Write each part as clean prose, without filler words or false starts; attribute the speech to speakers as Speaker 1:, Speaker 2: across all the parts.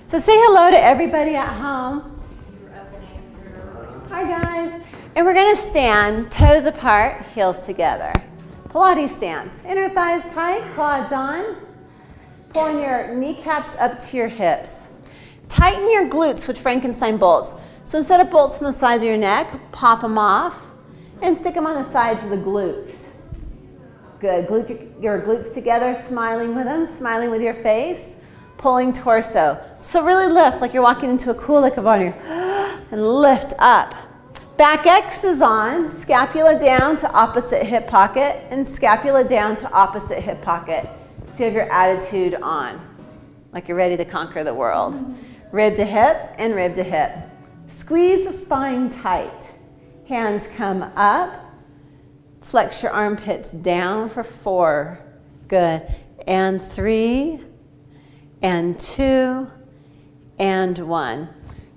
Speaker 1: So say hello to everybody at home. Hi guys. And we're going to stand, toes apart, heels together. Pilates stance. Inner thighs tight, quads on. Pulling your kneecaps up to your hips. Tighten your glutes with Frankenstein bolts. So instead of bolts on the sides of your neck, pop them off and stick them on the sides of the glutes. Good. Glute your glutes together, smiling with them, smiling with your face. Pulling torso. So really lift like you're walking into a cool lake of water. And lift up. Back X is on. Scapula down to opposite hip pocket and scapula down to opposite hip pocket. So you have your attitude on. Like you're ready to conquer the world. Rib to hip and rib to hip. Squeeze the spine tight. Hands come up. Flex your armpits down for 4. Good. And 3. And 2, and 1.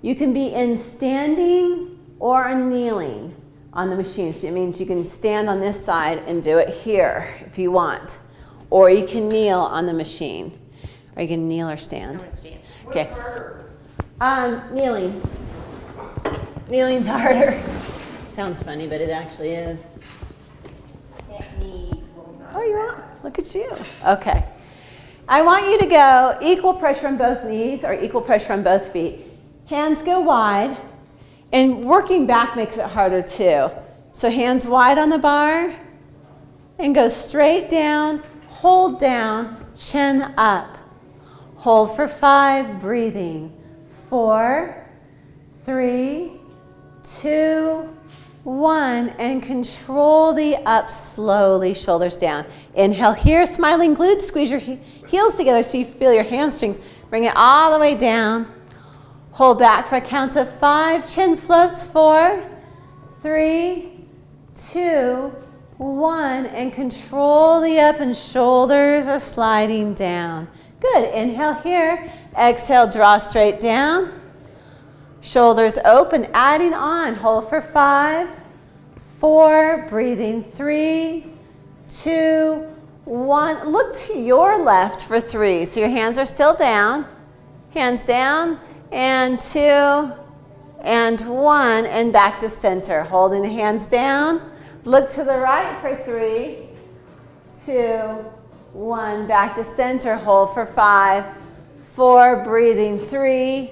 Speaker 1: You can be in standing or a kneeling on the machine. So it means you can stand on this side and do it here if you want. Or you can kneel on the machine. Are you going to kneel or stand?
Speaker 2: I'm going to stand.
Speaker 1: Okay. Kneeling. Kneeling's harder. Sounds funny, but it actually is. Oh, you're on. Look at you. Okay. I want you to go equal pressure on both knees or equal pressure on both feet. Hands go wide, and working back makes it harder too. So hands wide on the bar, and go straight down, hold down, chin up. Hold for 5, breathing. 4, 3, 2, 1, and control the up slowly, shoulders down. Inhale here, smiling glutes, squeeze your heels together so you feel your hamstrings. Bring it all the way down. Hold back for a count of 5, chin floats. 4, 3, 2, 1, and control the up and shoulders are sliding down. Good, inhale here, exhale, draw straight down. Shoulders open, adding on. Hold for 5, 4, breathing. 3, 2, 1. Look to your left for 3. So your hands are still down. Hands down, and 2, and 1, and back to center. Holding the hands down. Look to the right for 3, 2, 1. Back to center. Hold for 5, 4, breathing. 3,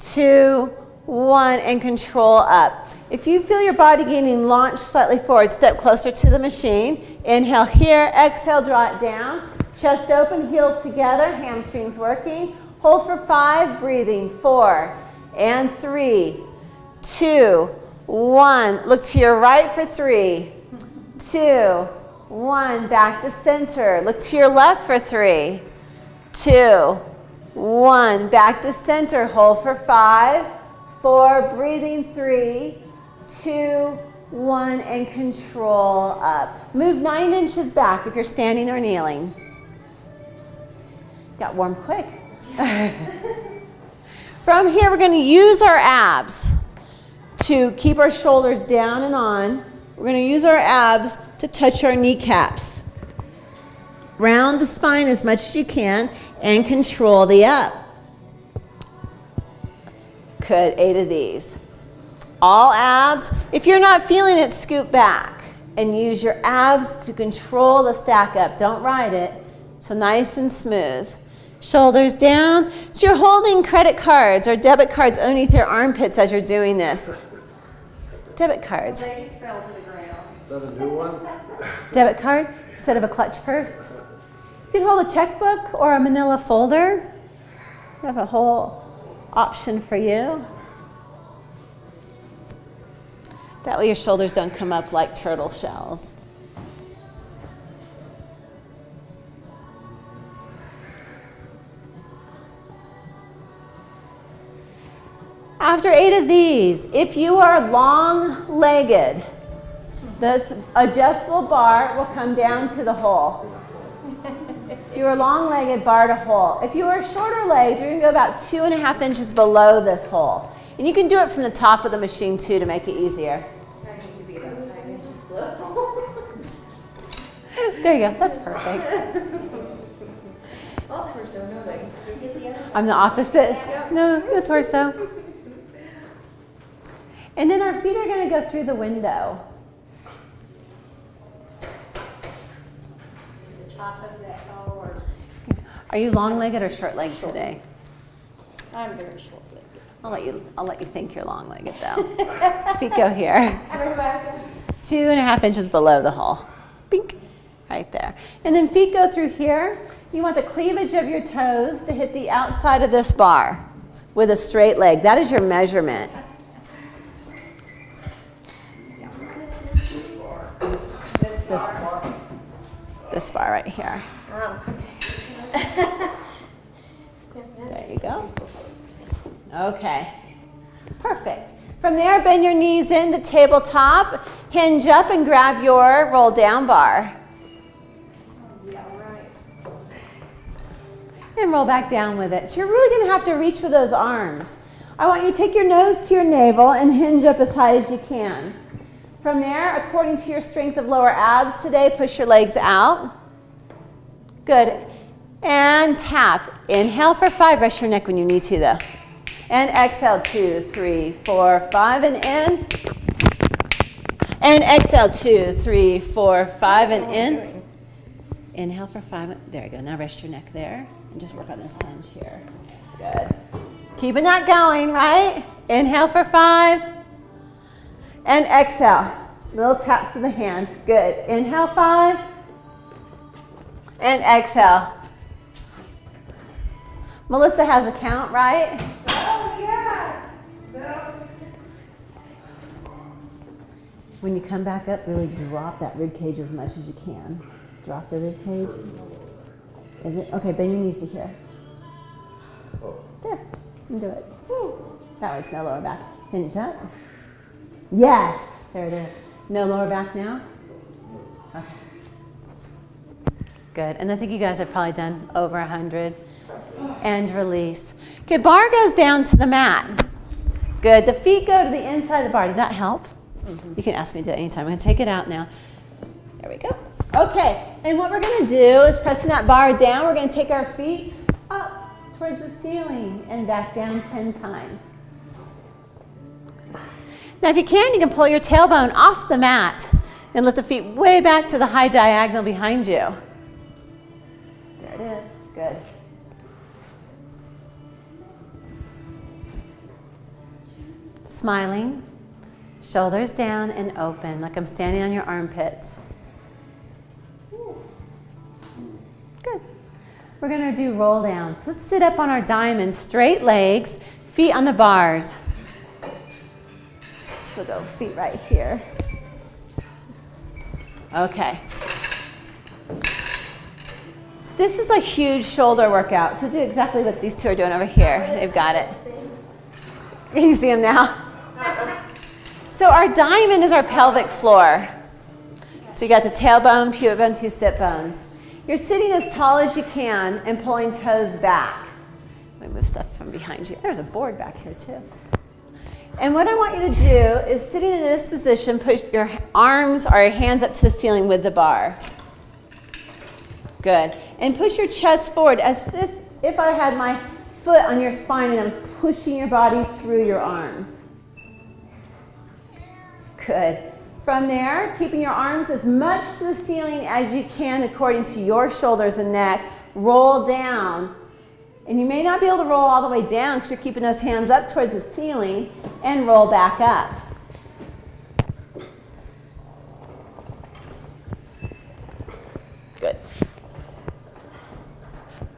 Speaker 1: 2, 1, and control up. If you feel your body getting launched slightly forward, step closer to the machine. Inhale here, exhale, draw it down. Chest open, heels together, hamstrings working. Hold for 5, breathing. 4, and 3, 2, 1. Look to your right for 3, 2, 1. Back to center. Look to your left for 3, 2, 1. Back to center. Hold for 5, 4, breathing. 3, 2, 1, and control up. Move 9 inches back if you're standing or kneeling. Got warm quick. From here, we're going to use our abs to keep our shoulders down and on. We're going to use our abs to touch our kneecaps. Round the spine as much as you can and control the up. Good, 8 of these. All abs. If you're not feeling it, scoot back and use your abs to control the stack up. Don't ride it. So nice and smooth. Shoulders down. So you're holding credit cards or debit cards underneath your armpits as you're doing this. Debit cards.
Speaker 2: They just fell to the ground.
Speaker 3: Is that a new one?
Speaker 1: Debit card instead of a clutch purse. You can hold a checkbook or a manila folder. You have a whole option for you. That way your shoulders don't come up like turtle shells. After 8 of these, if you are long-legged, this adjustable bar will come down to the hole. If you are long-legged, bar to hole. If you are shorter-legged, you're going to go about 2.5 inches below this hole. And you can do it from the top of the machine, too, to make it easier.
Speaker 2: So I need to be about 5 inches below.
Speaker 1: There you go. That's perfect.
Speaker 2: All torso, no legs.
Speaker 1: I'm the opposite. No, the torso. And then our feet are going to go through the window.
Speaker 2: The top of that, or
Speaker 1: Are you long-legged or short-legged today?
Speaker 2: I'm very short-legged.
Speaker 1: I'll let you think you're long-legged though. Feet go here. 2.5 inches below the hole. Bink. Right there. And then feet go through here. You want the cleavage of your toes to hit the outside of this bar with a straight leg. That is your measurement. This bar right here. There you go. Okay. Perfect. From there, bend your knees into tabletop, hinge up and grab your roll down bar. And roll back down with it. So you're really going to have to reach with those arms. I want you to take your nose to your navel and hinge up as high as you can. From there, according to your strength of lower abs today, push your legs out. Good. And tap. Inhale for 5. Rest your neck when you need to, though. And exhale, 2, 3, 4, 5, and in. And exhale, 2, 3, 4, 5, and in. Inhale for 5. There you go. Now rest your neck there. And just work on this hinge here. Good. Keeping that going, right? Inhale for 5. And exhale. Little taps to the hands. Good. Inhale, 5. And exhale. Melissa has a count, right?
Speaker 2: Oh, yeah. No.
Speaker 1: When you come back up, really drop that rib cage as much as you can. Drop the rib cage. Is it? Okay, bend your knees to here. There. You can do it. Woo. That one's no lower back. Hinge up. Yes. There it is. No lower back now? Okay. Good. And I think you guys have probably done over 100. And release. Good. Bar goes down to the mat. Good. The feet go to the inside of the bar. Did that help? Mm-hmm. You can ask me to do that anytime. I'm going to take it out now. There we go. Okay. And what we're going to do is pressing that bar down, we're going to take our feet up towards the ceiling and back down 10 times. Now, if you can pull your tailbone off the mat and lift the feet way back to the high diagonal behind you. There it is. Good. Smiling, shoulders down and open, like I'm standing on your armpits. Good. We're going to do roll downs. So let's sit up on our diamond, straight legs, feet on the bars. So we'll go feet right here. Okay. This is a huge shoulder workout, so do exactly what these two are doing over here. They've got it. Can you see them now? So our diamond is our pelvic floor. So you got the tailbone, pubic bone, 2 sit bones. You're sitting as tall as you can and pulling toes back. Let me move stuff from behind you. There's a board back here too. And what I want you to do is sitting in this position, push your arms or your hands up to the ceiling with the bar. Good. And push your chest forward as if I had my foot on your spine and I was pushing your body through your arms. Good. From there, keeping your arms as much to the ceiling as you can according to your shoulders and neck, roll down. And you may not be able to roll all the way down because you're keeping those hands up towards the ceiling, and roll back up. Good.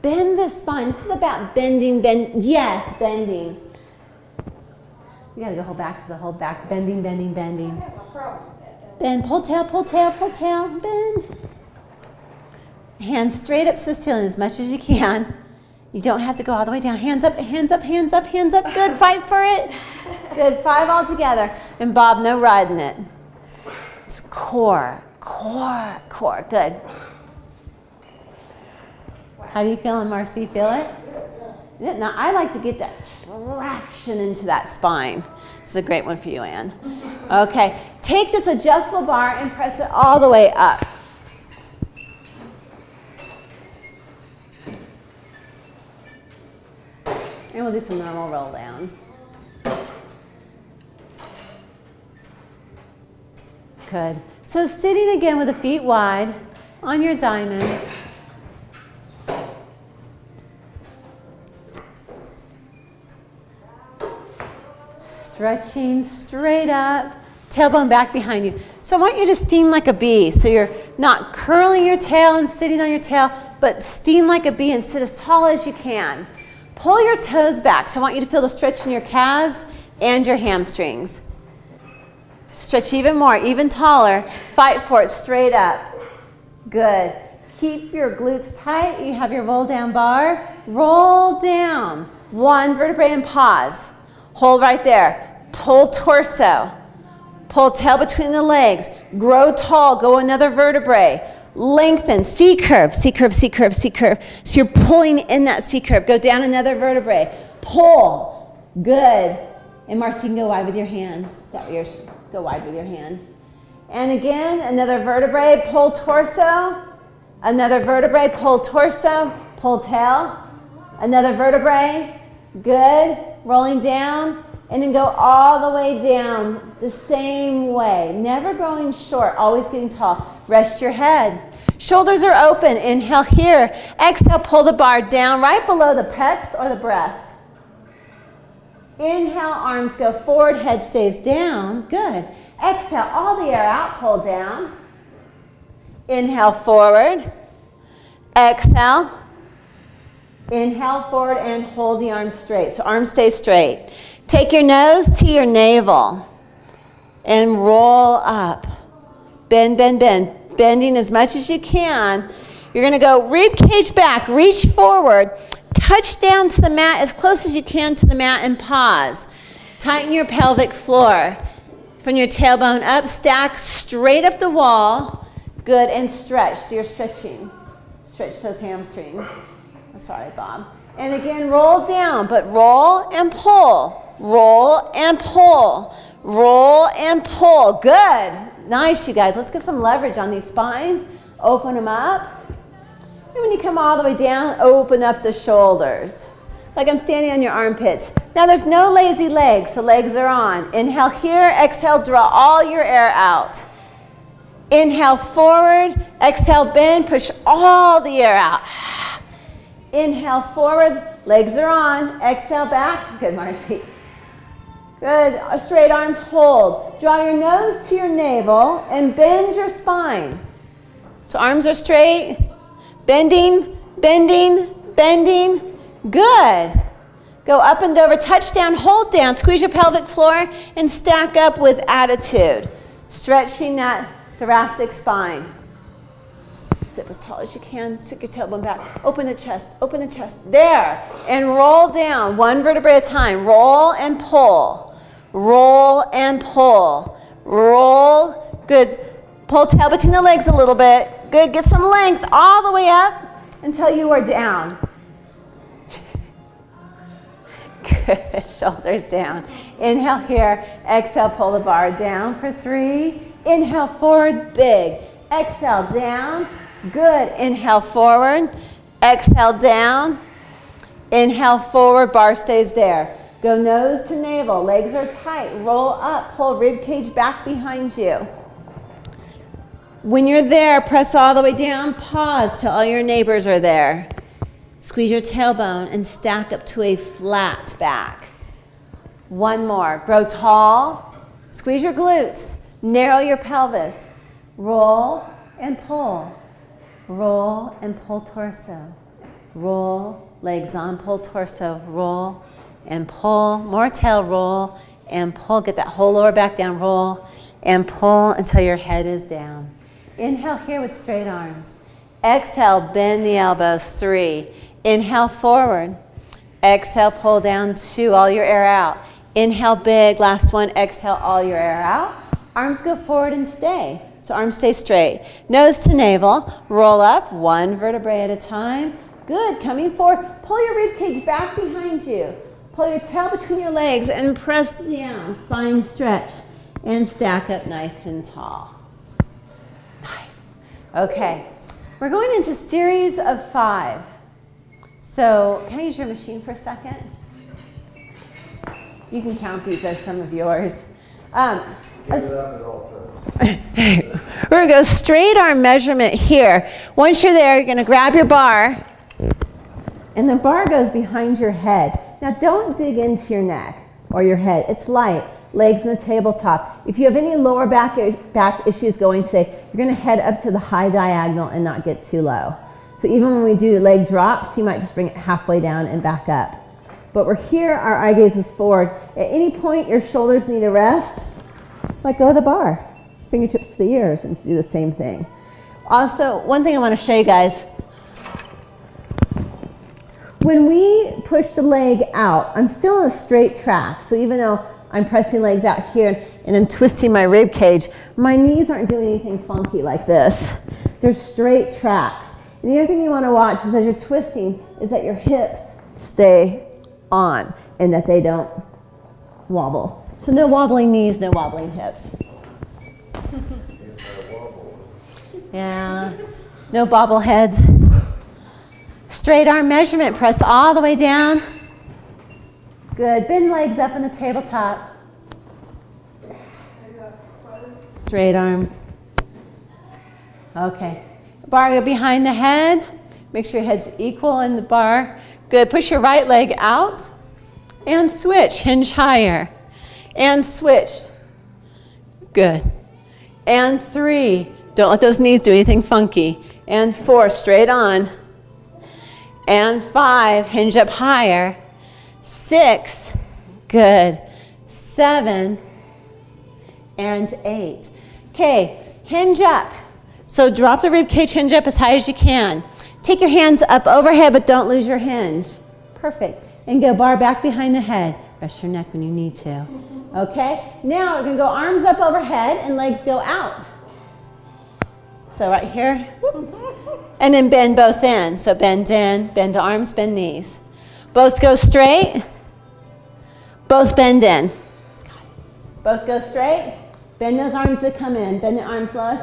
Speaker 1: Bend the spine. This is about bending, yes, bending. You gotta go back to the whole back, bending, bending, bending. Bend, pull tail, pull tail, pull tail, bend. Hands straight up to the ceiling as much as you can. You don't have to go all the way down. Hands up, hands up, hands up, hands up. Good, fight for it. Good, 5 all together. And Bob, no riding it. It's core, core, core. Good. How do you feel, Marcy? Feel it? Now, I like to get that traction into that spine. This is a great one for you, Ann. Okay, take this adjustable bar and press it all the way up. And we'll do some normal roll downs. Good. So sitting again with the feet wide on your diamond. Stretching straight up, tailbone back behind you. So I want you to steam like a bee. So you're not curling your tail and sitting on your tail, but steam like a bee and sit as tall as you can. Pull your toes back. So I want you to feel the stretch in your calves and your hamstrings. Stretch even more, even taller. Fight for it straight up. Good. Keep your glutes tight. You have your roll down bar. Roll down. One vertebrae and pause. Hold right there. Pull torso. Pull tail between the legs. Grow tall. Go another vertebrae. Lengthen. C curve, C curve, C curve, C curve. So you're pulling in that C curve. Go down another vertebrae. Pull. Good. And Marcy, you can go wide with your hands. Go wide with your hands. And again, another vertebrae, pull torso. Another vertebrae, pull torso, pull tail. Another vertebrae, good. Rolling down, and then go all the way down the same way. Never growing short, always getting tall. Rest your head. Shoulders are open. Inhale here. Exhale, pull the bar down right below the pecs or the breast. Inhale, arms go forward, head stays down. Good. Exhale, all the air out, pull down. Inhale, forward. Exhale. Inhale, forward, and hold the arms straight. So arms stay straight. Take your nose to your navel and roll up. Bend, bend, bend. Bending as much as you can. You're going to go rib cage back, reach forward. Touch down to the mat as close as you can to the mat and pause. Tighten your pelvic floor. From your tailbone up, stack straight up the wall. Good, and stretch. So you're stretching. Stretch those hamstrings. Sorry, Bob. And again, roll down, but roll and pull. Roll and pull. Roll and pull. Good. Nice, you guys. Let's get some leverage on these spines. Open them up. And when you come all the way down, open up the shoulders. Like I'm standing on your armpits. Now there's no lazy legs, so legs are on. Inhale here, exhale, draw all your air out. Inhale forward, exhale, bend, push all the air out. Inhale forward, legs are on. Exhale back. Good, Marcy. Good. Straight arms, hold. Draw your nose to your navel and bend your spine. So arms are straight. Bending, bending, bending. Good. Go up and over, touch down, hold down, squeeze your pelvic floor, and stack up with attitude. Stretching that thoracic spine. Sit as tall as you can, stick your tailbone back. Open the chest, open the chest. There. And roll down, one vertebrae at a time. Roll and pull. Roll and pull. Roll. Good. Pull tail between the legs a little bit. Good. Get some length all the way up until you are down. Good. Shoulders down. Inhale here. Exhale, pull the bar down for 3. Inhale forward, big. Exhale down. Good. Inhale forward. Exhale down. Inhale forward, bar stays there. Go nose to navel. Legs are tight. Roll up. Pull rib cage back behind you. When you're there, press all the way down. Pause till all your neighbors are there. Squeeze your tailbone and stack up to a flat back. One more. Grow tall. Squeeze your glutes. Narrow your pelvis. Roll and pull. Roll and pull torso. Roll, legs on, pull torso. Roll and pull. More tail, roll and pull. Get that whole lower back down. Roll and pull until your head is down. Inhale here with straight arms. Exhale, bend the elbows. 3. Inhale forward. Exhale, pull down 2. All your air out. Inhale big. Last one. Exhale, all your air out. Arms go forward and stay. So arms stay straight. Nose to navel. Roll up. One vertebrae at a time. Good. Coming forward. Pull your rib cage back behind you. Pull your tail between your legs and press down. Spine stretch. And stack up nice and tall. Nice. Okay. We're going into series of 5. So can I use your machine for a second? You can count these as some of yours.
Speaker 3: Give it up at all times.
Speaker 1: We're going to go straight arm measurement here. Once you're there, you're going to grab your bar, and the bar goes behind your head. Now, don't dig into your neck or your head. It's light. Legs in the tabletop. If you have any lower back issues going today, you're going to head up to the high diagonal and not get too low. So even when we do leg drops, you might just bring it halfway down and back up. But we're here, our eye gaze is forward. At any point your shoulders need a rest, let go of the bar. Fingertips to the ears and do the same thing. Also, one thing I want to show you guys. When we push the leg out, I'm still on a straight track. So even though I'm pressing legs out here and I'm twisting my rib cage, my knees aren't doing anything funky like this. They're straight tracks. And the other thing you want to watch is as you're twisting is that your hips stay on and that they don't wobble. So no wobbling knees, no wobbling hips. Yeah, no bobble heads. Straight arm measurement, press all the way down. Good, bend legs up in the tabletop. Straight arm. Okay, bar go behind the head. Make sure your head's equal in the bar. Good, push your right leg out and switch, hinge higher. And switch. Good. And 3, don't let those knees do anything funky. And 4, straight on. And 5, hinge up higher. 6, good. 7, and 8. Okay, hinge up. So drop the rib cage, hinge up as high as you can. Take your hands up overhead, but don't lose your hinge. Perfect. And go bar back behind the head. Rest your neck when you need to. Okay, now we're going to go arms up overhead and legs go out. So right here, whoop. And then bend both ends. So bend in, bend arms, bend knees. Both go straight, both bend in. Both go straight, bend those arms that come in. Bend the arms, Lois.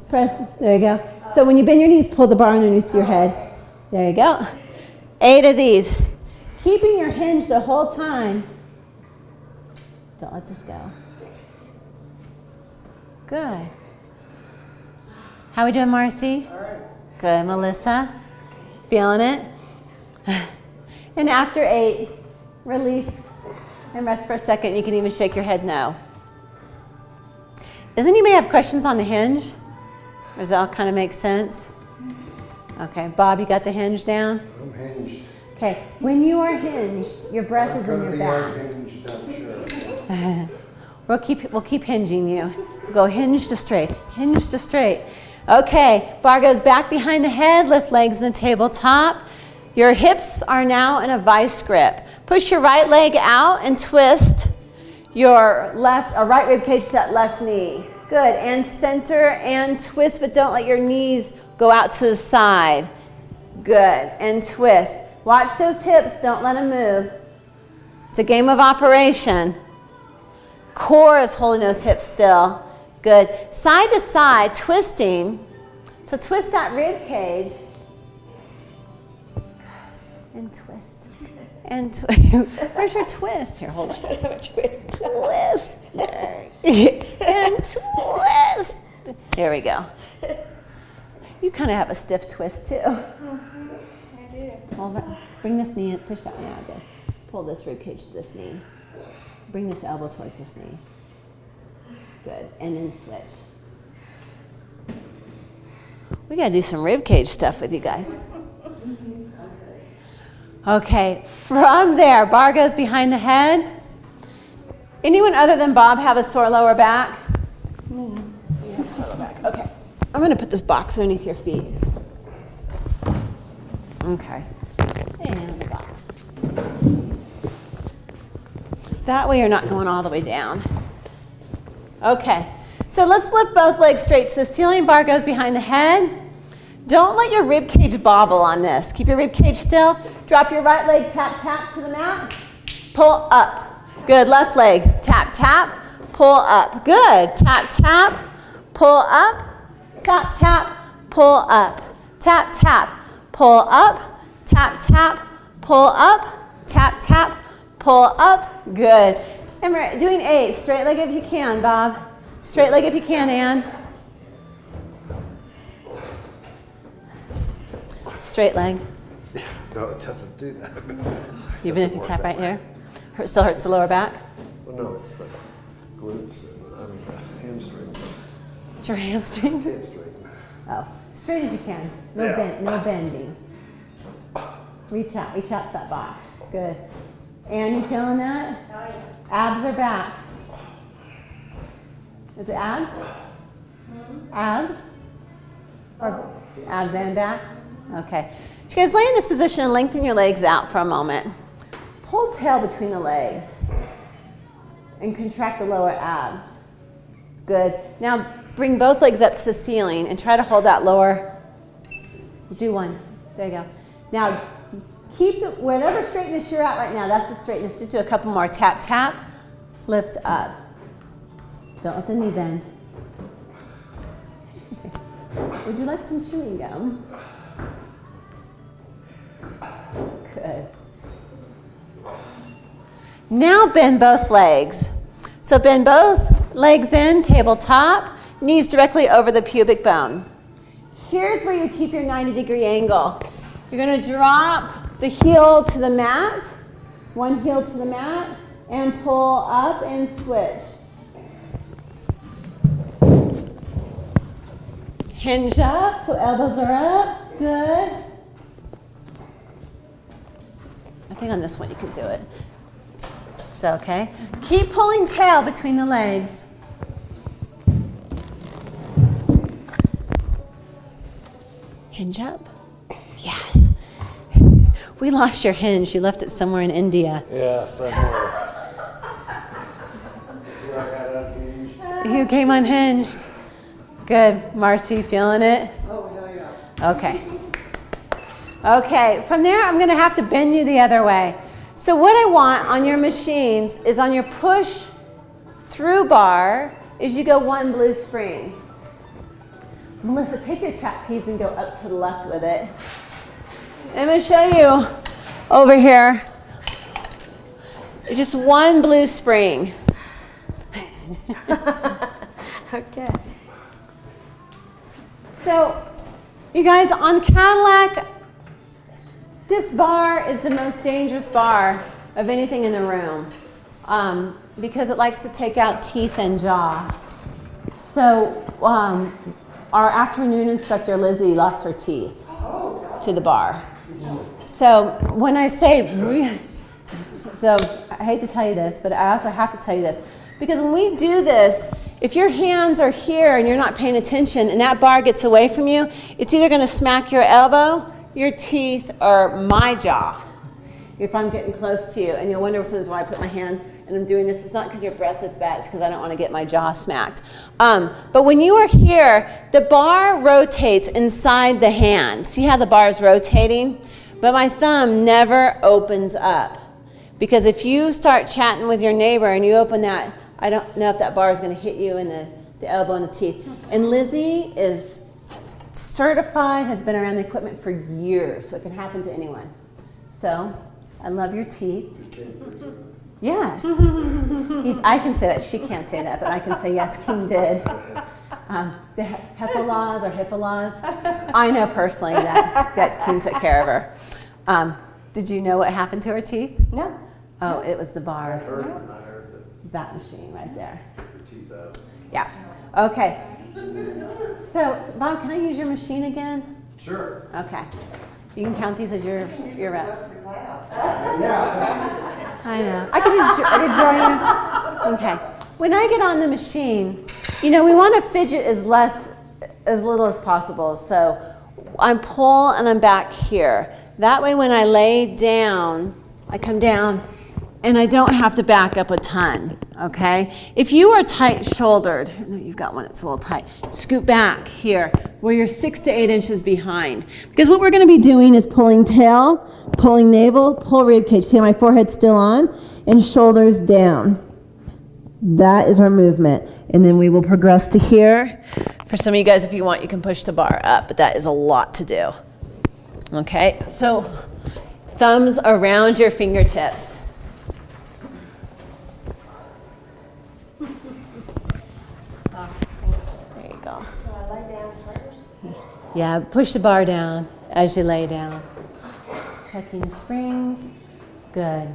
Speaker 1: Press, there you go. So when you bend your knees, pull the bar underneath your head. There you go. 8 of these. Keeping your hinge the whole time. Don't let this go. Good. How we doing, Marcy?
Speaker 3: All right.
Speaker 1: Good. Melissa? Feeling it? And after 8, release and rest for a second. You can even shake your head no. Does anybody have questions on the hinge? Or does that all kind of make sense? Okay. Bob, you got the hinge down?
Speaker 3: I'm hinged.
Speaker 1: Okay. When you are hinged, your breath is in your back.
Speaker 3: Unhinged, I'm sure.
Speaker 1: We'll keep hinging you. Go hinge to straight, hinge to straight. Okay, bar goes back behind the head, lift legs in the tabletop. Your hips are now in a vice grip. Push your right leg out and twist your left or right rib cage to that left knee. Good, and center and twist, but don't let your knees go out to the side. Good, and twist. Watch those hips, don't let them move. It's a game of operation. Core is holding those hips still. Good. Side to side, twisting. So twist that rib cage. And twist. And where's your twist? Here, hold on. Twist. Twist. There. And twist. There we go. You kind of have a stiff twist too.
Speaker 2: I do.
Speaker 1: Hold on. Bring this knee in. Push that one out. Good. Pull this rib cage to this knee. Bring this elbow towards this knee. Good. And then switch. We got to do some rib cage stuff with you guys. Okay. From there, bar goes behind the head. Anyone other than Bob have a sore lower back? You have a sore lower back. Okay. I'm going to put this box underneath your feet. Okay. And the box. That way you're not going all the way down. Okay, so let's lift both legs straight to the ceiling. Bar goes behind the head. Don't let your rib cage bobble on this. Keep your rib cage still. Drop your right leg, tap, tap to the mat. Pull up. Good, left leg, tap, tap, pull up. Good, tap, tap, pull up. Tap, tap, pull up. Tap, tap, pull up. Tap, tap, pull up. Tap, tap, pull up, good. And we're doing 8, straight leg if you can, Bob. Straight leg if you can, Ann. Straight leg.
Speaker 3: No, it doesn't do that.
Speaker 1: Even if you tap right here? Still hurts the lower back?
Speaker 3: Well, no, it's the glutes, the hamstring.
Speaker 1: It's your hamstring?
Speaker 3: Hamstring.
Speaker 1: Oh, straight as you can. No, no bending. Reach out to that box. Good. Ann, you feeling that?
Speaker 2: Oh, yeah.
Speaker 1: Abs are back. Is it abs? Abs? Or abs and back? Okay. So you guys lay in this position and lengthen your legs out for a moment. Pull tail between the legs and contract the lower abs. Good. Now bring both legs up to the ceiling and try to hold that lower. Do one. There you go. Now keep whatever straightness you're at right now, that's the straightness. Just do a couple more. Tap, tap, lift up. Don't let the knee bend. Would you like some chewing gum? Good. Now bend both legs. So bend both legs in, tabletop, knees directly over the pubic bone. Here's where you keep your 90-degree angle. You're going to drop the heel to the mat, one heel to the mat, and pull up and switch. Hinge up, so elbows are up. Good. I think on this one you can do it. Is that okay? Keep pulling tail between the legs. Hinge up. Yes. We lost your hinge. You left it somewhere in India.
Speaker 3: Yeah, somewhere.
Speaker 1: You came unhinged. Good. Marcy, feeling it?
Speaker 3: Oh, hell yeah.
Speaker 1: Okay. Okay, from there I'm going to have to bend you the other way. So what I want on your machines is on your push through bar is you go one blue spring. Melissa, take your trapeze and go up to the left with it. I'm going to show you over here. It's just one blue spring.
Speaker 2: Okay.
Speaker 1: So, you guys, on Cadillacr, this bar is the most dangerous bar of anything in the room because it likes to take out teeth and jaw. So, our afternoon instructor, Lizzie, lost her teeth to the bar. So, when I say, so I hate to tell you this, but I also have to tell you this. Because when we do this, if your hands are here and you're not paying attention and that bar gets away from you, it's either going to smack your elbow, your teeth, or my jaw if I'm getting close to you. And you'll wonder why I put my hand and I'm doing this. It's not because your breath is bad, it's because I don't want to get my jaw smacked. But when you are here, the bar rotates inside the hand. See how the bar is rotating? But my thumb never opens up. Because if you start chatting with your neighbor and you open that, I don't know if that bar is going to hit you in the elbow and the teeth. And Lizzie is certified, has been around the equipment for years, so it can happen to anyone. So, I love your teeth. Yes. I can say that. She can't say that, but I can say yes, King did. The HIPAA laws are HIPAA laws. I know personally that King took care of her. Did you know what happened to her teeth?
Speaker 2: No.
Speaker 1: Oh, it was the bar.
Speaker 3: I heard
Speaker 1: That machine right there.
Speaker 3: your teeth out.
Speaker 1: Yeah. Okay. So, Bob, can I use your machine again?
Speaker 3: Sure.
Speaker 1: Okay. You can count these as your reps.
Speaker 3: Yeah.
Speaker 1: I know. I could join you. Okay. When I get on the machine, we want to fidget as little as possible. So I'm pull and I'm back here. That way when I lay down, I come down and I don't have to back up a ton, okay? If you are tight-shouldered, you've got one that's a little tight, scoot back here where you're 6 to 8 inches behind. Because what we're going to be doing is pulling tail, pulling navel, pull rib cage. See how my forehead's still on? And shoulders down. That is our movement. And then we will progress to here. For some of you guys, if you want, you can push the bar up, but that is a lot to do. Okay, so thumbs around your fingertips. Yeah, push the bar down as you lay down. Checking springs. Good.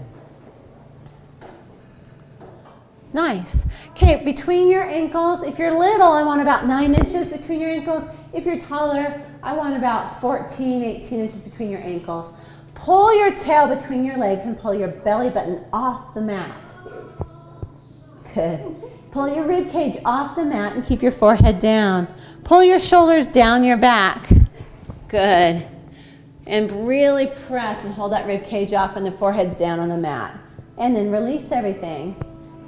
Speaker 1: Nice. Okay, between your ankles, if you're little, I want about 9 inches between your ankles. If you're taller, I want about 14, 18 inches between your ankles. Pull your tail between your legs and pull your belly button off the mat. Good. Pull your rib cage off the mat and keep your forehead down. Pull your shoulders down your back. Good. And really press and hold that rib cage off and the forehead's down on the mat. And then release everything.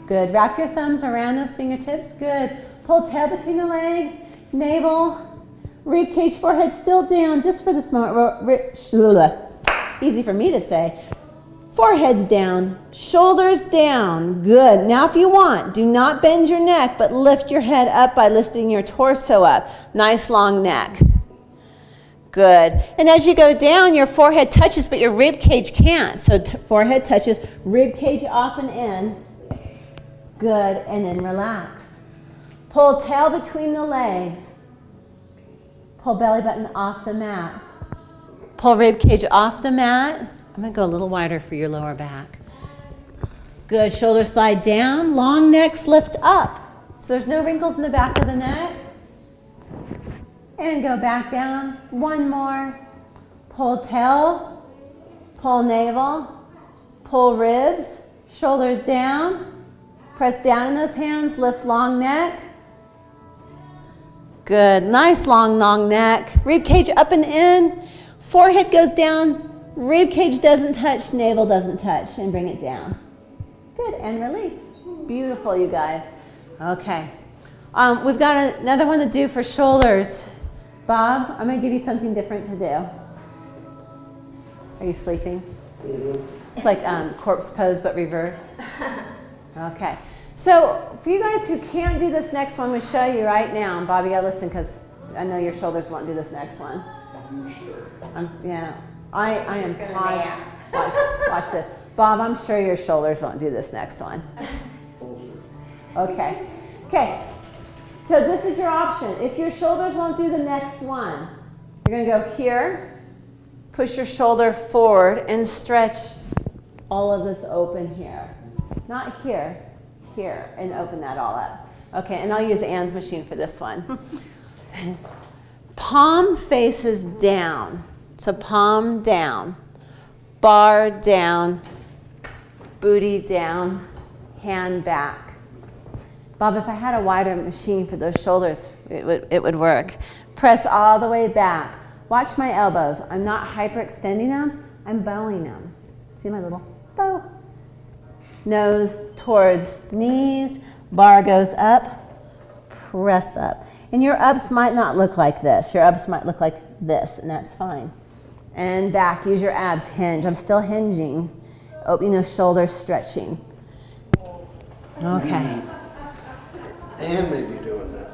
Speaker 1: Good. Wrap your thumbs around those fingertips. Good. Pull tail between the legs, navel, rib cage, forehead still down just for this moment. Easy for me to say. Forehead's down, shoulders down. Good. Now if you want, do not bend your neck, but lift your head up by lifting your torso up. Nice long neck. Good. And as you go down, your forehead touches, but your rib cage can't. So forehead touches, rib cage off and in. Good. And then relax. Pull tail between the legs. Pull belly button off the mat. Pull rib cage off the mat. I'm going to go a little wider for your lower back. Good. Shoulders slide down. Long necks lift up. So there's no wrinkles in the back of the neck. And go back down. One more. Pull tail. Pull navel. Pull ribs. Shoulders down. Press down in those hands. Lift long neck. Good. Nice long neck. Rib cage up and in. Forehead goes down. Rib cage doesn't touch, navel doesn't touch, and bring it down. Good, and release. Beautiful, you guys. Okay. We've got another one to do for shoulders. Bob, I'm going to give you something different to do. Are you sleeping? It's like corpse pose, but reversed. Okay. So for you guys who can't do this next one, we'll show you right now. And Bob, you got to listen because I know your shoulders won't do this next one.
Speaker 3: Are you sure?
Speaker 1: Yeah. I am positive. Watch this. Bob, I'm sure your shoulders won't do this next one. Okay. Okay. So this is your option. If your shoulders won't do the next one, you're going to go here, push your shoulder forward, and stretch all of this open here. Not here, here, and open that all up. Okay, and I'll use Anne's machine for this one. Palm faces down. So palm down, bar down, booty down, hand back. Bob, if I had a wider machine for those shoulders, it would work. Press all the way back. Watch my elbows. I'm not hyperextending them, I'm bowing them. See my little bow? Nose towards knees, bar goes up, press up. And your ups might not look like this. Your ups might look like this, and that's fine. And back, use your abs, hinge. I'm still hinging. Opening those shoulders, stretching. Okay.
Speaker 3: And maybe doing that.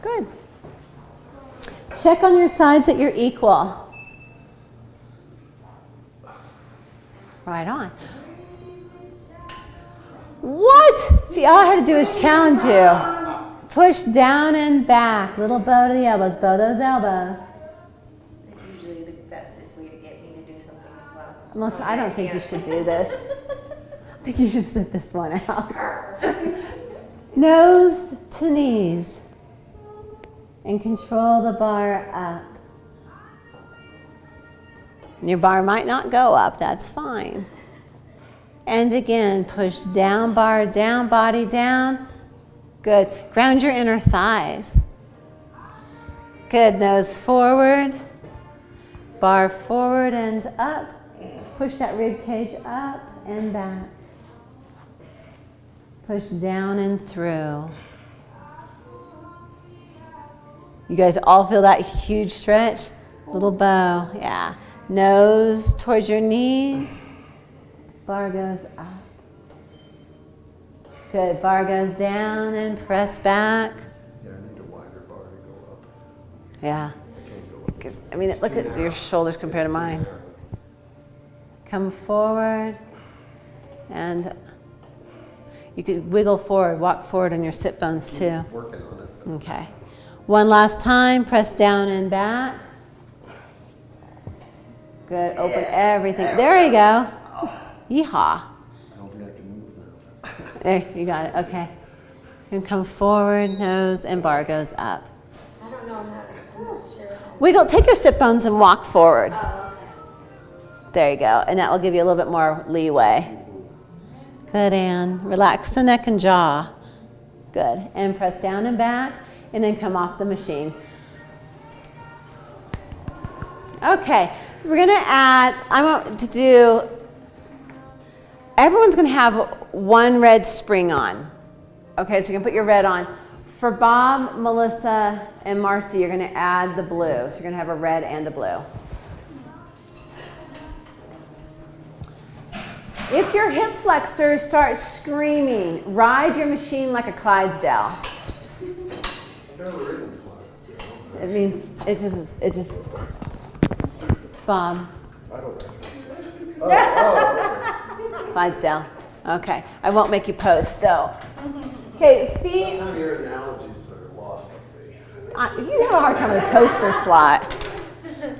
Speaker 1: Good. Check on your sides that you're equal. Right on. What? See, all I had to do is challenge you. Push down and back. Little bow to the elbows. Bow those elbows.
Speaker 2: It's usually the fastest way to get me to do something as well.
Speaker 1: Melissa, I don't think you should do this. I think you should sit this one out. Nose to knees. And control the bar up. And your bar might not go up. That's fine. And again, push down, bar down, body down. Good. Ground your inner thighs. Good. Nose forward. Bar forward and up. Push that rib cage up and back. Push down and through. You guys all feel that huge stretch? Little bow. Yeah. Nose towards your knees. Bar goes up. Good. Bar goes down and press back.
Speaker 3: Yeah, I need a wider bar to go up.
Speaker 1: Yeah.
Speaker 3: I can't go up.
Speaker 1: Because, I mean, look at your shoulders compared to mine. Come forward and You could wiggle forward, walk forward on your sit bones too.
Speaker 3: Working on it.
Speaker 1: Okay. One last time, press down and back. Good, open everything. There you go. Yeehaw.
Speaker 3: I don't think I can move now.
Speaker 1: There, you got it, okay. You can come forward, nose, and bar goes up.
Speaker 2: I don't know how to, I'm not sure.
Speaker 1: Wiggle, take your sit bones and walk forward.
Speaker 2: Oh,
Speaker 1: There you go, and that will give you a little bit more leeway. Good, Ann. Relax the neck and jaw. Good, and press down and back, and then come off the machine. Okay, we're gonna add, I want to do, everyone's gonna have one red spring on. Okay, so you can put your red on. For Bob, Melissa, and Marcy, you're gonna add the blue. So you're gonna have a red and a blue. If your hip flexors start screaming, ride your machine like a Clydesdale.
Speaker 3: I've never ridden Clydesdale.
Speaker 1: It means it's just Bob,
Speaker 3: I don't know. Oh,
Speaker 1: Clydesdale. Okay, I won't make you post though. Okay,
Speaker 3: okay.
Speaker 1: feet.
Speaker 3: Sometimes your analogies are lost on me.
Speaker 1: You have a hard time with a toaster slot.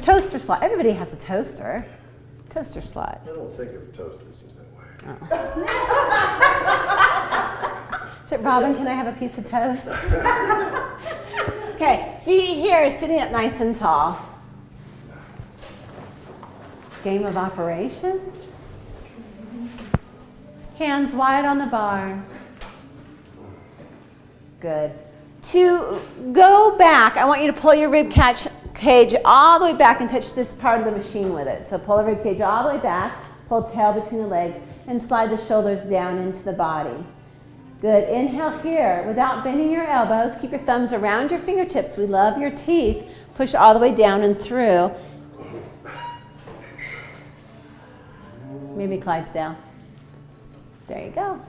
Speaker 1: Toaster slot. Everybody has a toaster. Toaster slot.
Speaker 3: I don't think of toasters in that way.
Speaker 1: So, Robin, can I have a piece of toast? Okay, feet here, sitting up nice and tall. Game of operation. Hands wide on the bar. Good. To go back, I want you to pull your rib cage all the way back and touch this part of the machine with it. So pull the rib cage all the way back, pull tail between the legs, and slide the shoulders down into the body. Good. Inhale here without bending your elbows. Keep your thumbs around your fingertips. We love your teeth. Push all the way down and through. Maybe Clydesdale. There you go.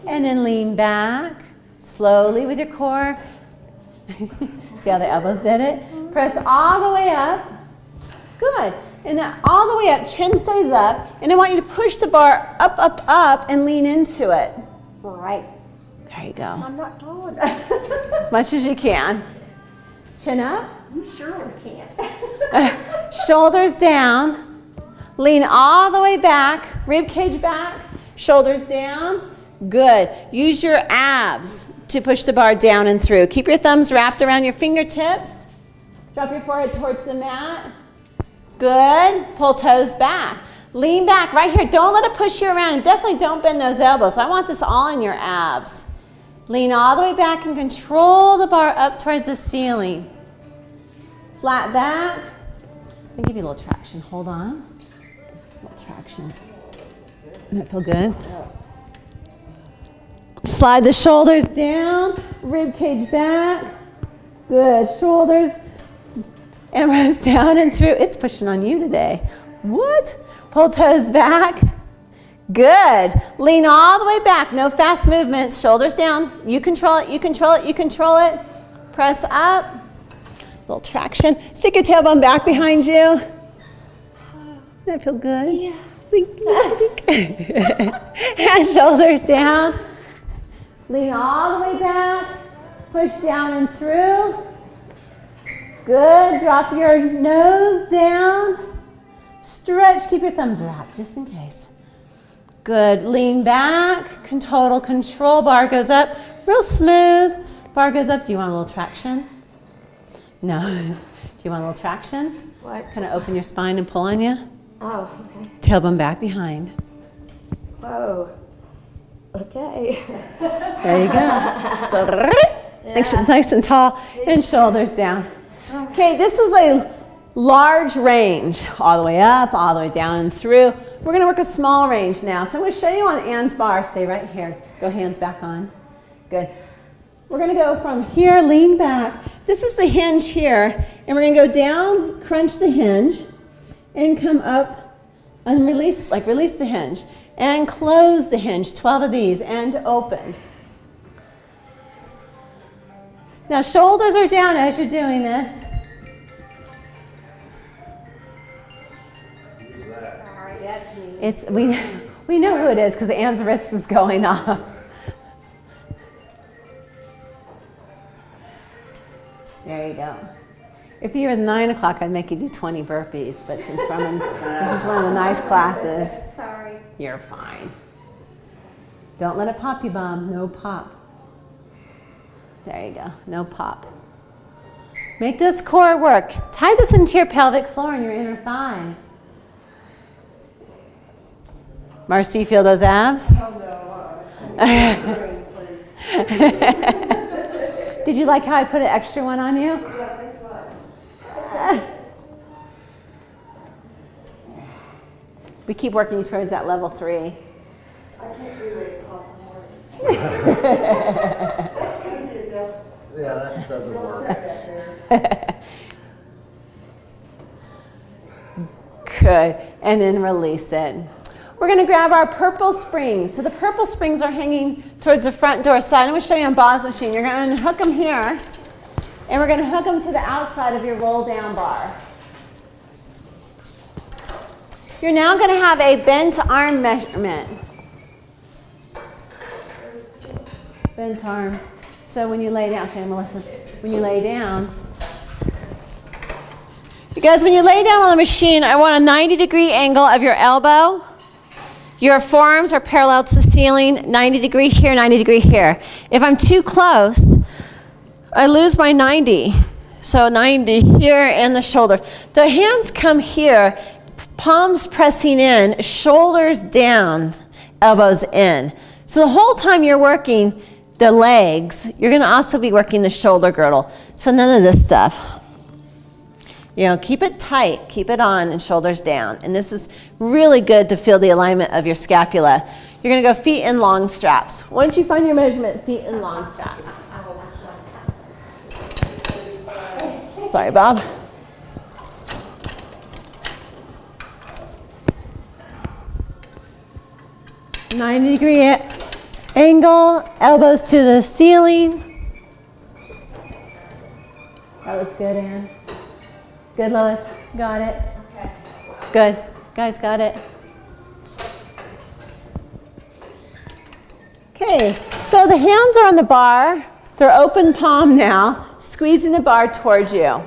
Speaker 1: And then lean back slowly with your core. See how the elbows did it? Press all the way up. Good. And then all the way up, chin stays up. And I want you to push the bar up, up, up, and lean into it.
Speaker 2: right.
Speaker 1: There you go.
Speaker 2: I'm not doing that.
Speaker 1: As much as you can. Chin up.
Speaker 2: You surely can't.
Speaker 1: Shoulders down. Lean all the way back. Rib cage back. Shoulders down. Good. Use your abs to push the bar down and through. Keep your thumbs wrapped around your fingertips. Drop your forehead towards the mat. Good. Pull toes back. Lean back right here. Don't let it push you around, and definitely don't bend those elbows. I want this all in your abs. Lean all the way back and control the bar up towards the ceiling. Flat back. I'll give you a little traction. Hold on. A little traction. Doesn't that feel good? Slide the shoulders down. Rib cage back. Good. Shoulders and rows down and through. It's pushing on you today. What? Pull toes back. Good. Lean all the way back. No fast movements. Shoulders down. You control it. You control it. You control it. Press up. Little traction. Stick your tailbone back behind you. Does that feel good?
Speaker 2: Yeah.
Speaker 1: And shoulders down. Lean all the way back. Push down and through. Good. Drop your nose down. Stretch. Keep your thumbs wrapped just in case. Good. Lean back. Total control. Bar goes up. Real smooth. Bar goes up. Do you want a little traction? No. Do you want a little traction?
Speaker 2: What?
Speaker 1: Kind of open your spine and pull on you.
Speaker 2: Oh, okay.
Speaker 1: Tailbone back behind.
Speaker 2: Whoa. Okay.
Speaker 1: There you go. So, nice and tall, and shoulders down. Okay, this was a large range, all the way up, all the way down and through. We're going to work a small range now. So I'm going to show you on Ann's bar. Stay right here. Go hands back on. Good. We're going to go from here, lean back. This is the hinge here, and we're going to go down, crunch the hinge, and come up and release the hinge. And close the hinge, 12 of these, and open. Now shoulders are down as you're doing this.
Speaker 2: Sorry, that's me.
Speaker 1: We know who it is because Anne's wrist is going off. If you were 9 o'clock, I'd make you do 20 burpees, but since we're in, this is one of the nice classes,
Speaker 2: Sorry.
Speaker 1: you're fine. Don't let it pop you, Bob. No pop. There you go. No pop. Make this core work. Tie this into your pelvic floor and your inner thighs. Marcy, you feel those abs?
Speaker 2: Oh, no. Brains, please.
Speaker 1: Did you like how I put an extra one on you?
Speaker 2: Yeah, nice one.
Speaker 1: We keep working towards that level 3.
Speaker 2: I can't do it more. That's good, though.
Speaker 3: Yeah, that doesn't work.
Speaker 1: Good. And then release it. We're going to grab our purple springs. So the purple springs are hanging towards the front door side. I'm going to show you on Bob's machine. You're going to hook them here, and we're going to hook them to the outside of your roll down bar. You're now going to have a bent arm measurement. Bent arm. So when you lay down, okay, Melissa, when you lay down, because when you lay down on the machine, I want a 90-degree angle of your elbow. Your forearms are parallel to the ceiling, 90 degree here, 90 degree here. If I'm too close, I lose my 90. So 90 here and the shoulder. The hands come here, palms pressing in, shoulders down, elbows in. So the whole time you're working the legs, you're going to also be working the shoulder girdle. So none of this stuff. You know, keep it tight, keep it on, and shoulders down. And this is really good to feel the alignment of your scapula. You're going to go feet in long straps. Once you find your measurement, feet in long straps. Sorry, Bob. "90-degree angle, elbows to the ceiling." That looks good, Ann. Good, Lois. Got it.
Speaker 2: Okay.
Speaker 1: Good. Guys, got it. Okay, so the hands are on the bar. They're open palm now, squeezing the bar towards you.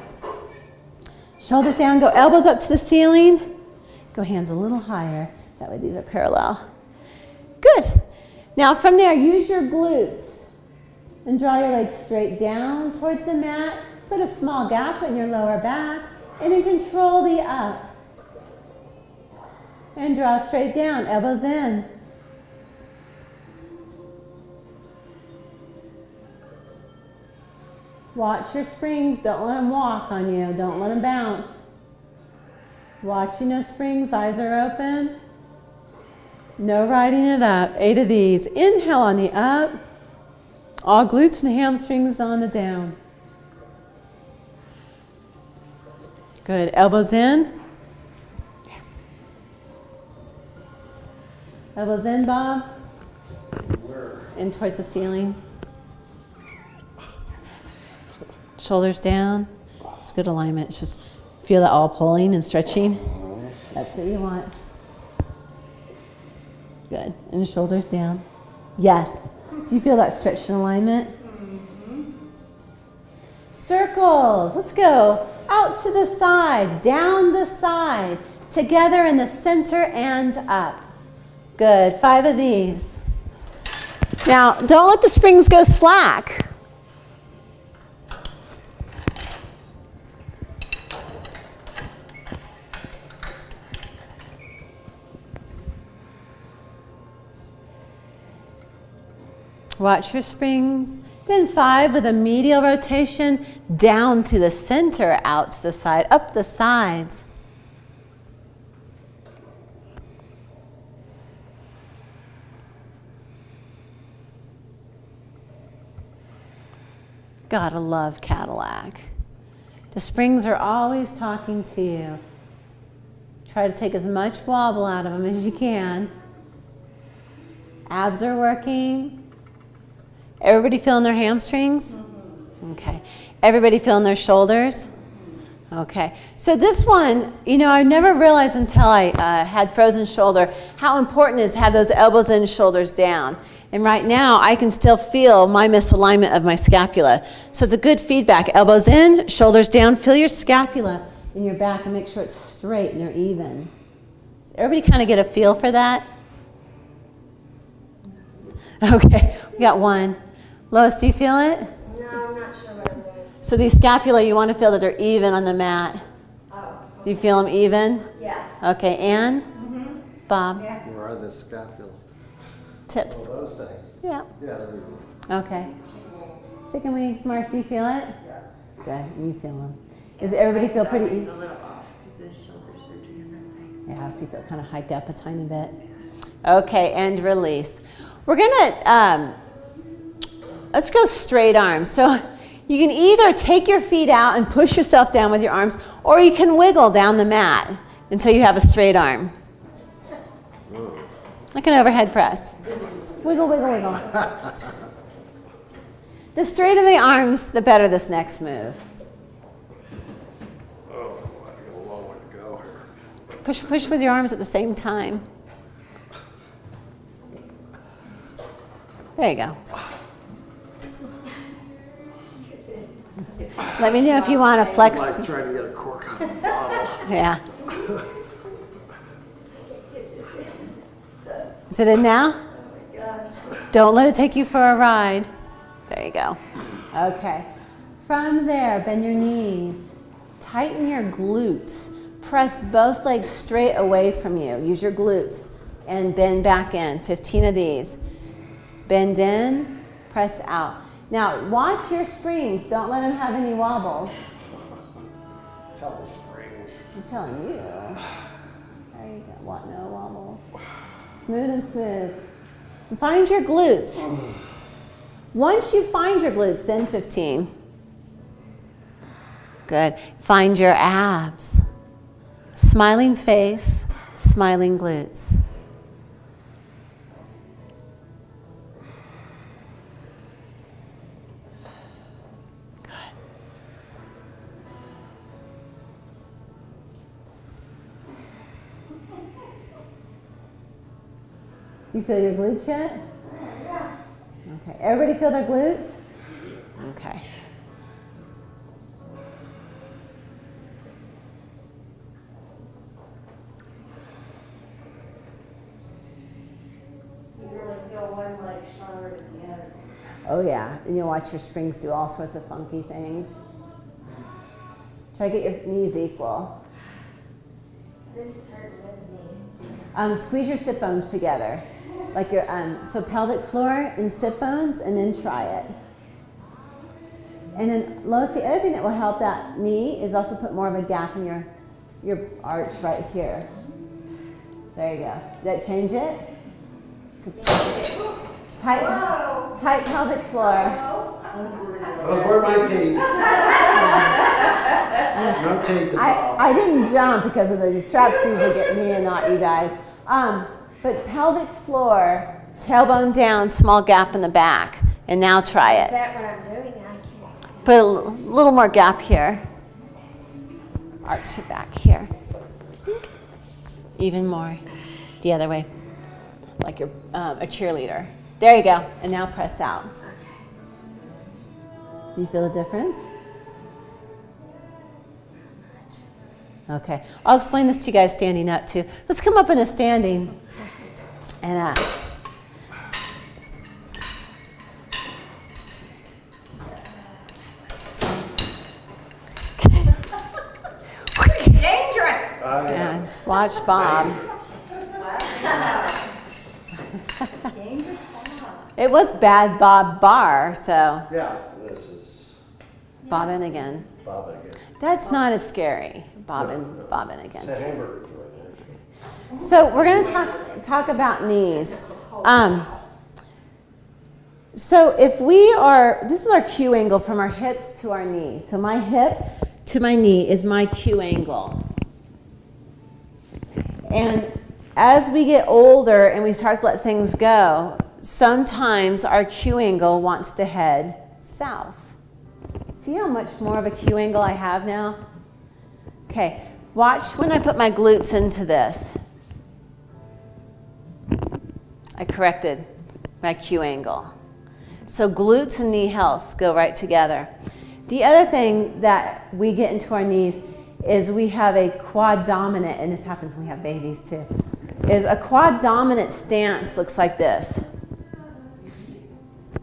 Speaker 1: Shoulders down, go elbows up to the ceiling. Go hands a little higher. That way these are parallel. Good. Now from there, use your glutes and draw your legs straight down towards the mat. Put a small gap in your lower back. And then control the up. And draw straight down, elbows in. Watch your springs, don't let them walk on you, don't let them bounce. Watching those springs, eyes are open. No riding it up, 8 of these. Inhale on the up, all glutes and hamstrings on the down. Good. Elbows in. Elbows in, Bob. In towards the ceiling. Shoulders down. It's good alignment. It's just feel that all pulling and stretching. That's what you want. Good. And shoulders down. Yes. Do you feel that stretch and alignment? Circles. Let's go. Out to the side, down the side, together in the center and up. Good, 5 of these. Now, don't let the springs go slack. Watch your springs. Then 5 with a medial rotation, down to the center, out to the side, up the sides. Gotta love Cadillacr. The springs are always talking to you. Try to take as much wobble out of them as you can. Abs are working. Everybody feeling their hamstrings? Okay. Everybody feeling their shoulders? Okay, so this one, you know, I never realized until I had frozen shoulder how important it is to have those elbows in, shoulders down. And right now, I can still feel my misalignment of my scapula. So it's a good feedback. Elbows in, shoulders down. Feel your scapula in your back and make sure it's straight and they're even. Does everybody kind of get a feel for that? Okay, we got one. Lois, do you feel it?
Speaker 2: No, I'm not sure what I'm doing.
Speaker 1: So these scapula, you want to feel that they're even on the mat.
Speaker 2: Oh.
Speaker 1: Do you feel them even?
Speaker 2: Yeah.
Speaker 1: Okay, Ann? Bob?
Speaker 3: Where are the scapula?
Speaker 1: Tips.
Speaker 3: Oh, those things.
Speaker 1: Yeah.
Speaker 3: Yeah, there you go.
Speaker 1: Okay. Chicken wings, Marcy, you feel it? Yeah. Good, you feel them. Does everybody feel pretty
Speaker 2: It's
Speaker 1: easy?
Speaker 2: a little off because his shoulders are doing that thing.
Speaker 1: Yeah, so you feel kind of hiked up a tiny bit. Okay, and release. We're gonna, let's go straight arms. So you can either take your feet out and push yourself down with your arms, or you can wiggle down the mat until you have a straight arm. Like an overhead press. Wiggle, wiggle, wiggle. The straighter the arms, the better this next move.
Speaker 3: Oh, I got a long way to go here.
Speaker 1: Push with your arms at the same time. There you go. Let me know if you want to flex.
Speaker 3: Like trying to get a cork out of a bottle.
Speaker 1: Yeah. Is it in now? Don't let it take you for a ride. There you go. Okay. From there, bend your knees. Tighten your glutes. Press both legs straight away from you. Use your glutes and bend back in. 15 of these. Bend in, press out. Now, watch your springs. Don't let them have any wobbles.
Speaker 3: Tell the springs.
Speaker 1: I'm telling you. There you go. What? No wobbles. Smooth and smooth. And find your glutes. Once you find your glutes, then 15. Good. Find your abs. Smiling face, smiling glutes. You feel your glutes yet? Yeah. Okay. Everybody feel their glutes? Okay.
Speaker 2: You really feel one leg stronger than the other.
Speaker 1: Oh yeah, and you'll watch your springs do all sorts of funky things. Try to get your knees equal.
Speaker 2: This is hurting this knee.
Speaker 1: Squeeze your sit bones together. Like your, so pelvic floor and sit bones, and then try it. And then, Lois, the other thing that will help that knee is also put more of a gap in your arch right here. There you go. Did that change it? So tight pelvic floor.
Speaker 3: Those were my teeth. No teeth involved.
Speaker 1: I didn't jump because of these straps usually get me and not you guys. But pelvic floor, tailbone down, small gap in the back. And now try
Speaker 2: Is
Speaker 1: it.
Speaker 2: that what I'm doing? I can't.
Speaker 1: Put a little more gap here. Arch your back here. Even more. The other way. Like you're a cheerleader. There you go. And now press out. Do you feel the difference? Okay. I'll explain this to you guys standing up too. Let's come up in a standing. And
Speaker 2: Dangerous!
Speaker 1: yeah, just watch Bob.
Speaker 2: Dangerous.
Speaker 1: It was bad Bob Bar, so
Speaker 3: Yeah, this is
Speaker 1: Bob in again.
Speaker 3: Bob again.
Speaker 1: That's not as scary. Bob in
Speaker 3: It's
Speaker 1: again.
Speaker 3: a hamburger joint there.
Speaker 1: So we're going to talk about knees. So if we are, this is our Q angle from our hips to our knees. So my hip to my knee is my Q angle. And as we get older and we start to let things go, sometimes our Q angle wants to head south. See how much more of a Q angle I have now? Okay, watch when I put my glutes into this. I corrected my Q angle. So glutes and knee health go right together. The other thing that we get into our knees is we have a quad dominant, and this happens when we have babies too, is a quad dominant stance looks like this.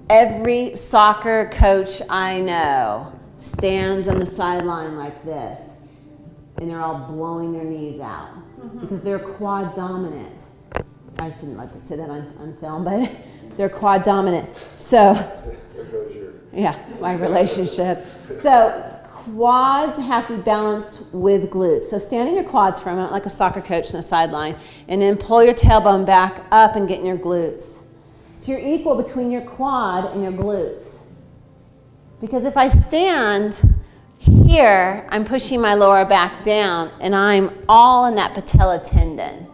Speaker 1: Every soccer coach I know stands on the sideline like this, and they're all blowing their knees out because they're quad dominant. I shouldn't let them say that on film, but they're quad dominant. So,
Speaker 3: There goes your.
Speaker 1: yeah, my relationship. So quads have to be balanced with glutes. So stand on your quads for a moment like a soccer coach on the sideline, and then pull your tailbone back up and get in your glutes. So you're equal between your quad and your glutes. Because if I stand here, I'm pushing my lower back down, and I'm all in that patella tendon.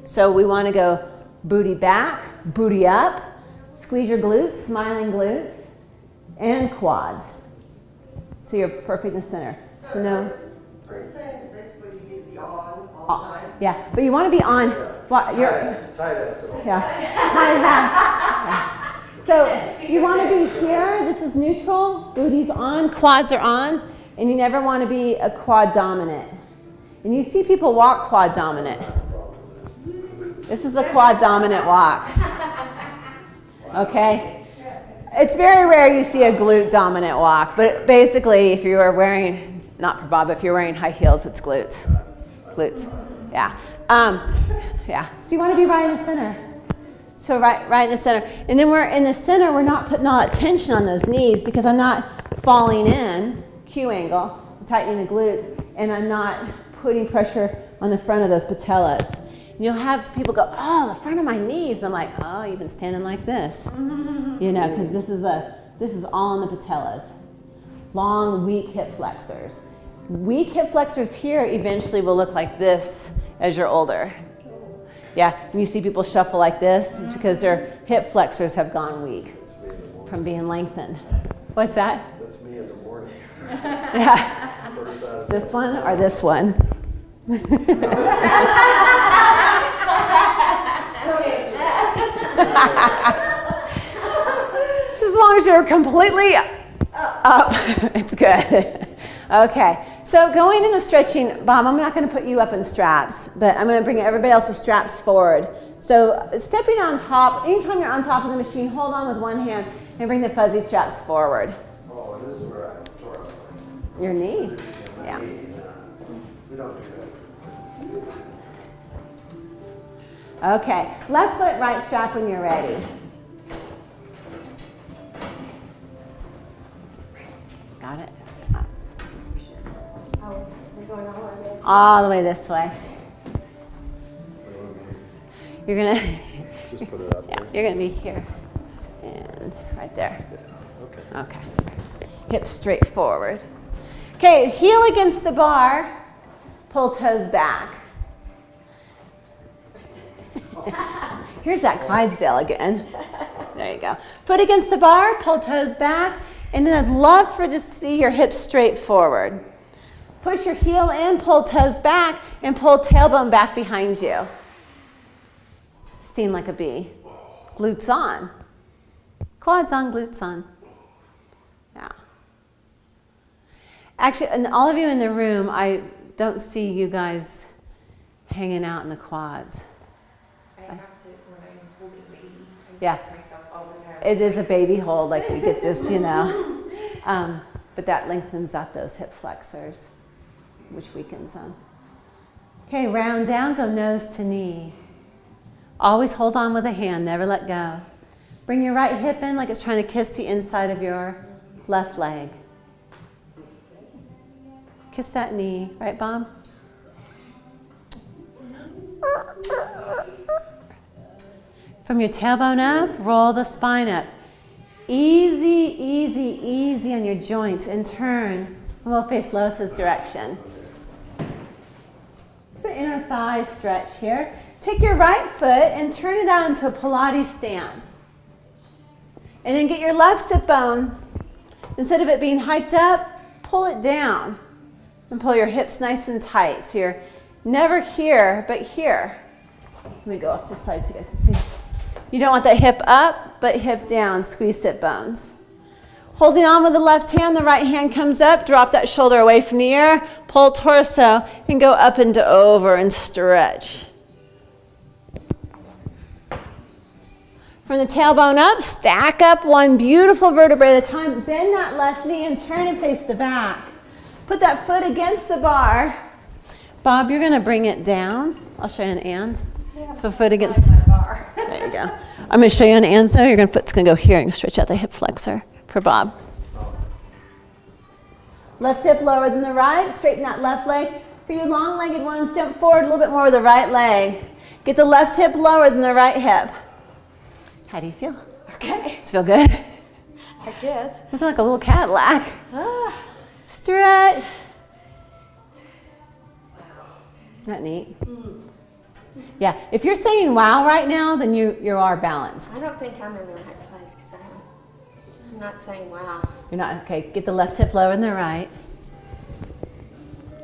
Speaker 1: So we want to go booty back, booty up, squeeze your glutes, smiling glutes, and quads. So you're perfect in the center. So no.
Speaker 4: Are you saying this would you be on all the time?
Speaker 1: Yeah, but you want to be on. What you're?
Speaker 3: Tight ass at all.
Speaker 1: Yeah. Tight ass. So you want to be here. This is neutral. Booty's on. Quads are on, and you never want to be a quad dominant. And you see people walk quad dominant. This is the quad dominant walk. Okay? It's very rare you see a glute dominant walk, but basically if you are wearing, not for Bob, if you're wearing high heels, it's glutes. Glutes. Yeah. Yeah. So you want to be right in the center. So right in the center. And then we're in the center, we're not putting all that tension on those knees because I'm not falling in, Q angle, I'm tightening the glutes, and I'm not putting pressure on the front of those patellas. You'll have people go, oh, the front of my knees. I'm like, oh, you've been standing like this. You know, because this is all in the patellas. Long, weak hip flexors. Weak hip flexors here eventually will look like this as you're older. Yeah, when you see people shuffle like this, it's because their hip flexors have gone weak from being lengthened. What's that?
Speaker 3: That's me in the morning.
Speaker 1: Yeah.
Speaker 3: First out of
Speaker 1: This one or this one? Just as long as you're completely up, it's good. Okay, so going into stretching, Bob, I'm not going to put you up in straps, but I'm going to bring everybody else's straps forward. So stepping on top, anytime you're on top of the machine, hold on with one hand and bring the fuzzy straps forward.
Speaker 3: Oh, and this is where I tore up.
Speaker 1: Your knee, yeah.
Speaker 3: We don't do
Speaker 1: Okay, left foot, right strap when you're ready. Got it?
Speaker 2: Oh, we're going all the way.
Speaker 1: All the way this way.
Speaker 3: that.
Speaker 1: You're gonna,
Speaker 3: Just put it up
Speaker 1: yeah,
Speaker 3: there.
Speaker 1: you're gonna be here and right there.
Speaker 3: Okay.
Speaker 1: Okay. Hips straight forward. Okay, heel against the bar, pull toes back. Here's that Clydesdale again. There you go. Foot against the bar, pull toes back, and then I'd love for to see your hips straight forward. Push your heel in, pull toes back, and pull tailbone back behind you. Steam like a bee. Glutes on. Quads on, glutes on. Yeah. Actually, and all of you in the room, I don't see you guys hanging out in the quads.
Speaker 2: I have to, when I'm holding baby, I
Speaker 1: Yeah.
Speaker 2: check myself all the time.
Speaker 1: It is a baby hold, like we get this, you know. But that lengthens out those hip flexors, which weakens them. Okay, round down, go nose to knee. Always hold on with a hand, never let go. Bring your right hip in like it's trying to kiss the inside of your left leg. Kiss that knee, right, Bob? From your tailbone up, roll the spine up. Easy, easy, easy on your joints and turn. And we'll face Lois's direction. It's an inner thigh stretch here. Take your right foot and turn it out into a Pilates stance. And then get your left sit bone, instead of it being hiked up, pull it down. And pull your hips nice and tight. So you're never here, but here. Let me go off to the side so you guys can see. You don't want that hip up, but hip down. Squeeze sit bones. Holding on with the left hand, the right hand comes up. Drop that shoulder away from the ear. Pull torso and go up and over and stretch. From the tailbone up, stack up one beautiful vertebrae at a time. Bend that left knee and turn and face the back. Put that foot against the bar. Bob, you're going to bring it down. I'll show you an and. Yeah. Foot against the bar. There you go. I'm going to show you an and so your foot's going to go here and stretch out the hip flexor for Bob. Left hip lower than the right. Straighten that left leg. For you long-legged ones, jump forward a little bit more with the right leg. Get the left hip lower than the right hip. How do you feel?
Speaker 2: Okay.
Speaker 1: Does it feel good?
Speaker 2: I guess.
Speaker 1: I feel like a little Cadillac. Stretch. Isn't that neat? Yeah, if you're saying wow right now, then you are balanced.
Speaker 2: I don't think I'm in the right place because I'm not saying wow.
Speaker 1: You're not, okay, get the left hip lower than the right.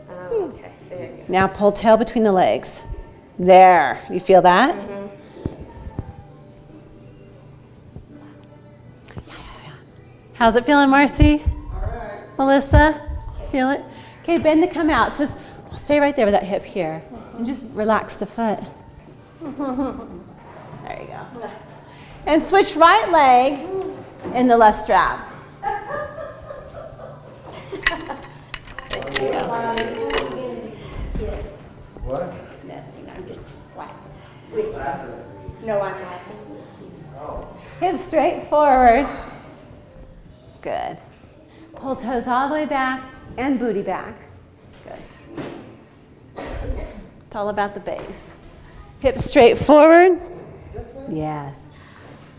Speaker 2: Oh, okay. There you go.
Speaker 1: Now pull tail between the legs. There, you feel that?
Speaker 2: Mm-hmm.
Speaker 1: How's it feeling, Marcy?
Speaker 4: All right.
Speaker 1: Melissa? Feel it? Okay, bend to come out. So just stay right there with that hip here. And just relax the foot. There you go. And switch right leg in the left strap.
Speaker 3: What?
Speaker 4: Nothing, I'm just laughing. No, I'm laughing.
Speaker 1: Hips straight forward. Good. Pull toes all the way back and booty back. Good. It's all about the base. Hips straight forward.
Speaker 4: This one?
Speaker 1: Yes.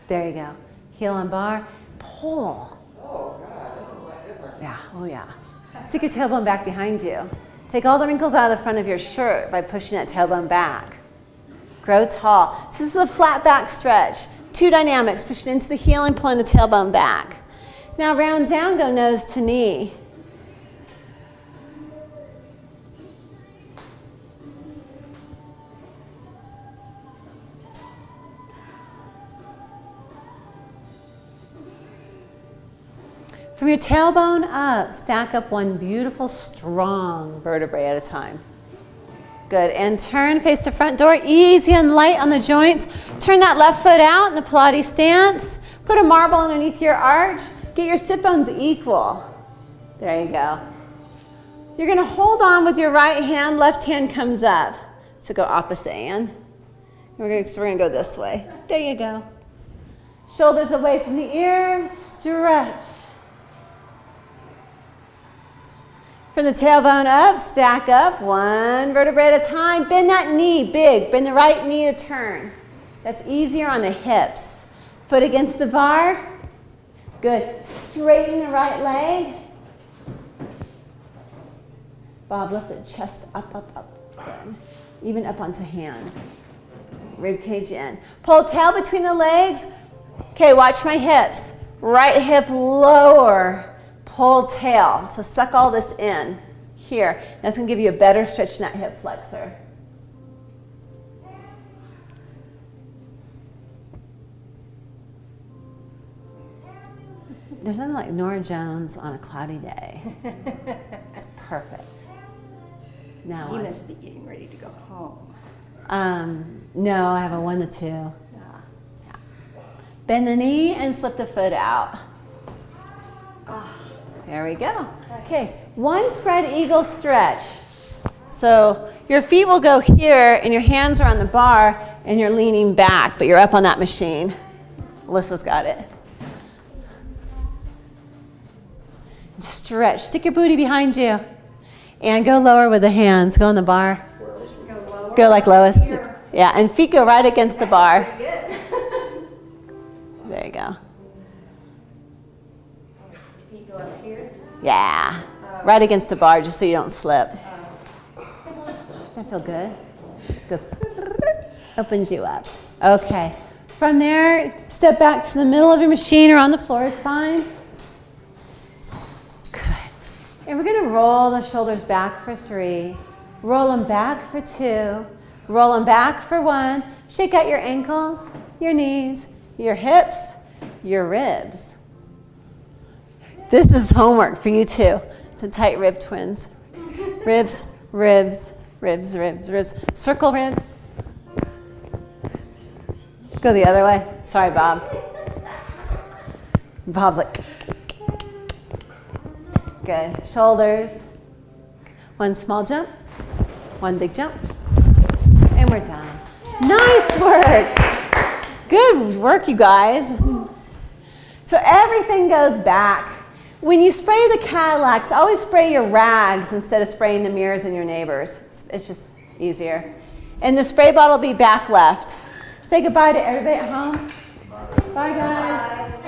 Speaker 1: There you go. Heel on bar. Pull.
Speaker 4: Oh, God, that's a lot different.
Speaker 1: Yeah. Oh, yeah. Stick your tailbone back behind you. Take all the wrinkles out of the front of your shirt by pushing that tailbone back. Grow tall. So this is a flat back stretch. Two dynamics, pushing into the heel and pulling the tailbone back. Now round down, go nose to knee. From your tailbone up, stack up one beautiful, strong vertebrae at a time. Good, and turn, face the front door, easy and light on the joints. Turn that left foot out in the Pilates stance. Put a marble underneath your arch. Get your sit bones equal. There you go. You're gonna hold on with your right hand, left hand comes up. So go opposite hand. We're gonna go this way. There you go. Shoulders away from the ear, stretch. From the tailbone up, stack up, one vertebrae at a time. Bend that knee big, bend the right knee to turn. That's easier on the hips. Foot against the bar. Good. Straighten the right leg. Bob, lift the chest up, up, up. Good. Even up onto hands. Rib cage in. Pull tail between the legs. Okay, watch my hips. Right hip lower. Pull tail. So suck all this in. Here. That's going to give you a better stretch in that hip flexor. There's nothing like Nora Jones on a cloudy day. It's perfect. Now
Speaker 4: He must be getting ready to go home.
Speaker 1: No, I have a 1 to 2. Yeah. Bend the knee and slip the foot out. There we go. Okay, one spread eagle stretch. So your feet will go here and your hands are on the bar and you're leaning back, but you're up on that machine. Alyssa's got it. Stretch, stick your booty behind you. And go lower with the hands, go on the bar. Go like Lois. Yeah, and feet go right against the bar. There you go.
Speaker 2: Feet go up here.
Speaker 1: Yeah, right against the bar just so you don't slip. Does that feel good? Just goes, opens you up. Okay, from there, step back to the middle of your machine or on the floor is fine. Good. And we're gonna roll the shoulders back for 3. Roll them back for 2. Roll them back for 1. Shake out your ankles, your knees, your hips, your ribs. This is homework for you too, the tight rib twins. Ribs, ribs, ribs, ribs, ribs. Circle ribs. Go the other way. Sorry, Bob. Bob's like, good. Shoulders. 1 small jump, 1 big jump, and we're done. Nice work. Good work, you guys. So everything goes back. When you spray the Cadillac's, always spray your rags instead of spraying the mirrors in your neighbors. It's just easier. And the spray bottle will be back left. Say goodbye to everybody at home. Bye, guys.